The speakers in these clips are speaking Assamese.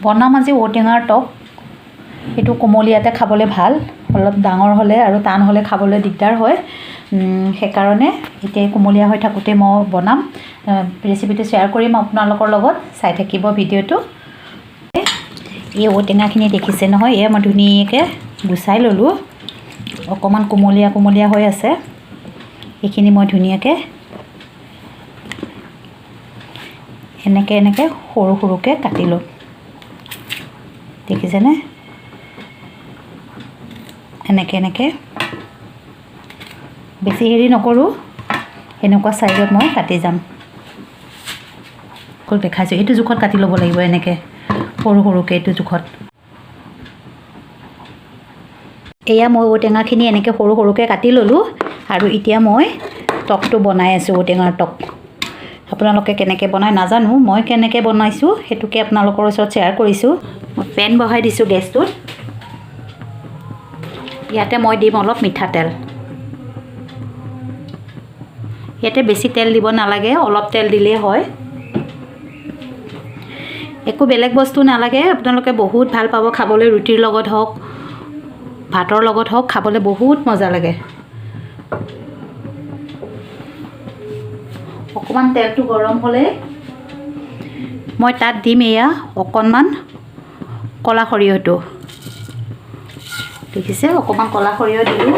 বনাম আজি ঔটেঙাৰ টক। এইটো কোমলীয়াতে খাবলৈ ভাল, অলপ ডাঙৰ হ'লে আৰু টান হ'লে খাবলৈ দিগদাৰ হয়। সেইকাৰণে এতিয়া কোমলীয়া হৈ থাকোঁতে মই বনাম, ৰেচিপিটো শ্বেয়াৰ কৰিম আপোনালোকৰ লগত, চাই থাকিব ভিডিঅ'টো। এই ঔটেঙাখিনি দেখিছে নহয়, এয়া মই ধুনীয়াকৈ গুচাই ল'লোঁ। অকণমান কোমলীয়া কোমলীয়া হৈ আছে, এইখিনি মই ধুনীয়াকৈ এনেকৈ সৰু সৰুকৈ কাটি ল'ম। দেখিছেনে? এনেকৈ বেছি হেৰি নকৰোঁ, এনেকুৱা চাইজত মই কাটি যাম। দেখাইছোঁ, এইটো জোখত কাটি ল'ব লাগিব, এনেকৈ সৰু সৰুকৈ এইটো জোখত। এয়া মই ঔটেঙাখিনি এনেকৈ সৰু সৰুকৈ কাটি ল'লোঁ আৰু এতিয়া মই টকটো বনাই আছোঁ, ঔটেঙাৰ টক। আপোনালোকে কেনেকৈ বনায় নাজানো, মই কেনেকৈ বনাইছোঁ সেইটোকে আপোনালোকৰ ওচৰত শ্বেয়াৰ কৰিছোঁ। মই পেন বহাই দিছোঁ গেছটোত। ইয়াতে মই দিম অলপ মিঠাতেল। ইয়াতে বেছি তেল দিব নালাগে, অলপ তেল দিলেই হয়। একো বেলেগ বস্তু নালাগে, আপোনালোকে বহুত ভাল পাব খাবলৈ, ৰুটিৰ লগত হওক ভাতৰ লগত হওক, খাবলৈ বহুত মজা লাগে। অকণমান তেলটো গৰম হ'লে মই তাত দিম এয়া অকণমান ক'লা সৰিয়হটো। দেখিছে, অকণমান ক'লা সৰিয়হ দিলোঁ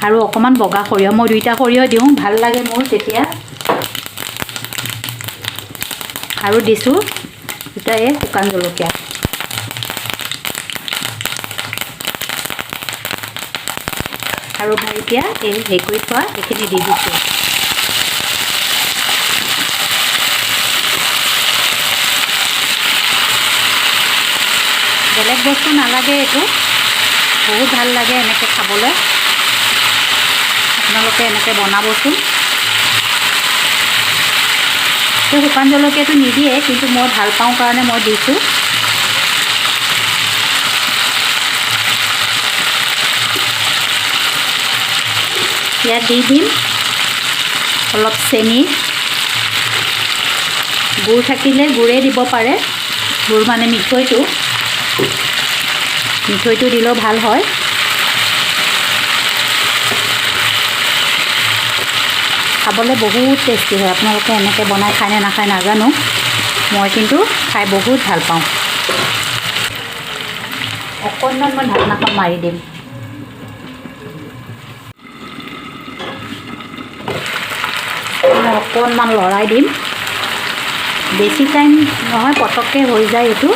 আৰু অকণমান বগা সৰিয়হ। মই দুইটা সৰিয়হ দিওঁ, ভাল লাগে মোৰ তেতিয়া। আৰু দিছোঁ দুটা এই শুকান জলকীয়া। আৰু মই এতিয়া এই হেৰি কৰি থোৱা এইখিনি দি দিছোঁ। বেলেগ বস্তু নালাগে, এইটো বহুত ভাল লাগে এনেকৈ খাবলৈ। আপোনালোকে এনেকৈ বনাবচোন। এই শুকান জলকীয়াটো নিদিয়ে, কিন্তু মই ভাল পাওঁ কাৰণে মই দিছোঁ। ইয়াত দি দিম অলপ চেনি, গুড় থাকিলে গুড়েই দিব পাৰে, গুড় মানে মিঠৈটো দিলেও ভাল হয়। খাবলৈ বহুত টেষ্টি হয়। আপোনালোকে এনেকৈ বনাই খায় নে নাখায় নাজানো, মই কিন্তু খাই বহুত ভাল পাওঁ। অকণমান মই ঢাকনাখন মাৰি দিম। অকণমান লৰাই দিম, বেছি টাইম নহয়, পটককৈ হৈ যায় এইটো।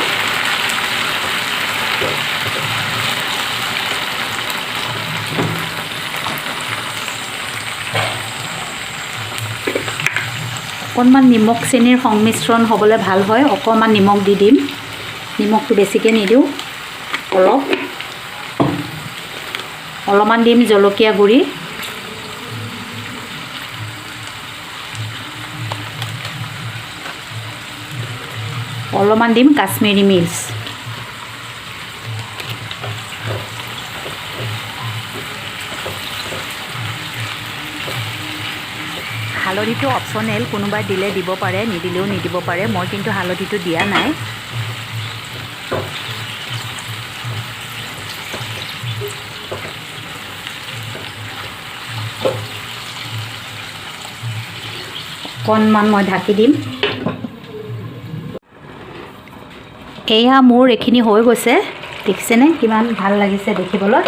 অকণমান নিমখ চেনিৰ সংমিশ্ৰণ হ'বলৈ ভাল হয়, অকণমান নিমখ দি দিম। নিমখটো বেছিকৈ নিদিওঁ, অলপমান দিম জলকীয়া গুড়ি। অলপমান দিম কাশ্মীৰী মিৰ্চ। হালধিটো অপশ্যনেল, কোনোবাই দিলে দিব পাৰে, নিদিলেও নিদিব পাৰে। মই কিন্তু হালধিটো দিয়া নাই। অকণমান মই ঢাকি দিম। এয়া মোৰ এইখিনি হৈ গৈছে, দেখিছেনে কিমান ভাল লাগিছে দেখিবলৈ।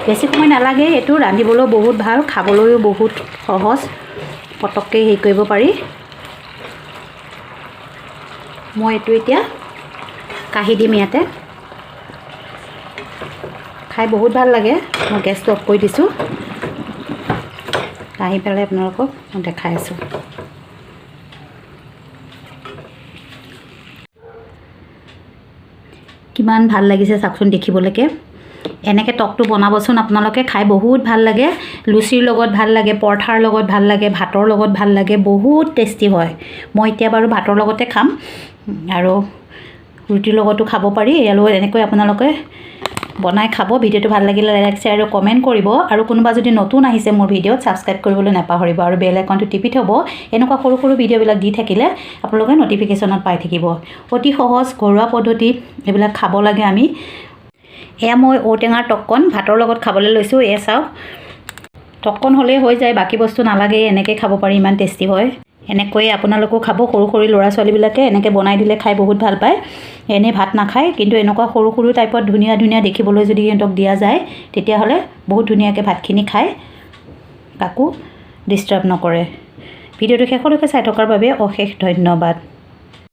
বেছি সময় নালাগে, এইটো ৰান্ধিবলৈও বহুত ভাল, খাবলৈও বহুত সহজ, পটককৈ হেৰি কৰিব পাৰি। মই এইটো এতিয়া কাঢ়ি দিম ইয়াতে। খাই বহুত ভাল লাগে। মই গেছটো অফ কৰি দিছোঁ, কাঢ়ি পেলাই আপোনালোকক মই দেখাই আছোঁ। কিমান ভাল লাগিছে চাওকচোন দেখিবলৈকে। এনেকৈ টকটো বনাবচোন আপোনালোকে, খাই বহুত ভাল লাগে। লুচিৰ লগত ভাল লাগে, পৰঠাৰ লগত ভাল লাগে, ভাতৰ লগত ভাল লাগে, বহুত টেষ্টি হয়। মই এতিয়া বাৰু ভাতৰ লগতে খাম আৰু ৰুটিৰ লগতো খাব পাৰি। ইয়াৰ লগত এনেকৈ আপোনালোকে বনাই খাব। ভিডিঅ'টো ভাল লাগিলে লাইক শ্বেয়াৰ আৰু কমেণ্ট কৰিব আৰু কোনোবা যদি নতুন আহিছে মোৰ ভিডিঅ'ত ছাবস্ক্ৰাইব কৰিবলৈ নাপাহৰিব আৰু বেল আইকনটো টিপি থ'ব। এনেকুৱা সৰু সৰু ভিডিঅ'বিলাক দি থাকিলে আপোনালোকে নটিফিকেশ্যনত পাই থাকিব। অতি সহজ ঘৰুৱা পদ্ধতি এইবিলাক খাব লাগে আমি। এয়া মই ঔটেঙাৰ টককণ ভাতৰ লগত খাবলৈ লৈছোঁ। এয়া চাওক, টককণ হ'লেই হৈ যায়, বাকী বস্তু নালাগে, এনেকৈ খাব পাৰি, ইমান টেষ্টি হয়। এনেকৈ আপোনালোকেও খাব। সৰু সৰু ল'ৰা ছোৱালীবিলাকে এনেকৈ বনাই দিলে খাই বহুত ভাল পায়। এনেই ভাত নাখায়, কিন্তু এনেকুৱা সৰু সৰু টাইপত ধুনীয়া ধুনীয়া দেখিবলৈ যদি সিহঁতক দিয়া যায় তেতিয়াহ'লে বহুত ধুনীয়াকৈ ভাতখিনি খায়, কাকো ডিষ্টাৰ্ব নকৰে। ভিডিঅ'টো শেষলৈকে চাই থকাৰ বাবে অশেষ ধন্যবাদ।